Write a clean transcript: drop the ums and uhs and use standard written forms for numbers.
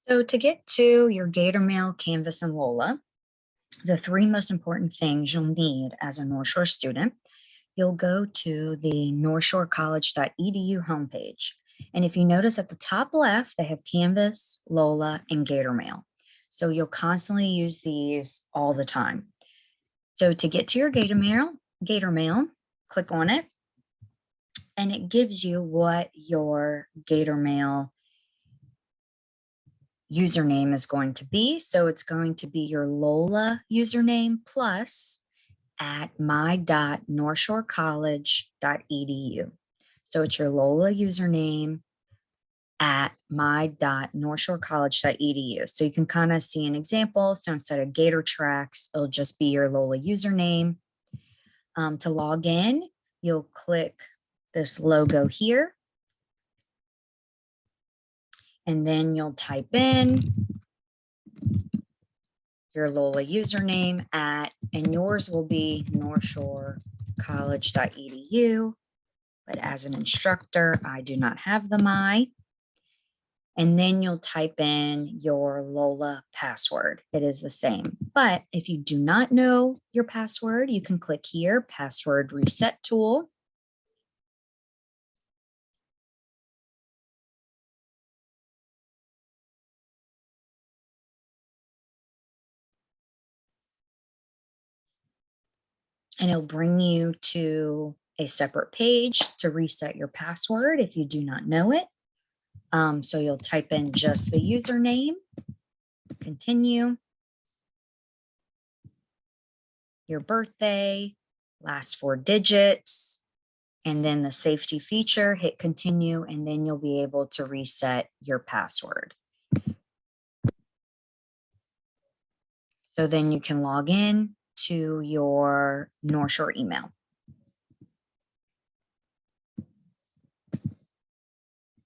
So to get to your GatorMail, Canvas, and Lola, the three most important things you'll need as a North Shore student, you'll go to the northshorecollege.edu homepage. And if you notice at the top left, they have Canvas, Lola, and GatorMail. So you'll constantly use these all the time. So to get to your GatorMail, click on it, and it gives you what your GatorMail username is going to be. So it's going to be your Lola username plus at my.northshorecollege.edu. So it's your Lola username at my.northshorecollege.edu. So you can kind of see an example. So instead of Gator Tracks, it'll just be your Lola username. To log in, you'll click this logo here. And then you'll type in your Lola username and yours will be northshorecollege.edu. But as an instructor, I do not have the my. And then you'll type in your Lola password. It is the same. But if you do not know your password, you can click here, password reset tool. And it'll bring you to a separate page to reset your password if you do not know it. So you'll type in just the username, continue, your birthday, last 4 digits, and then the safety feature, hit continue, and then you'll be able to reset your password. So then you can log in to your North Shore email.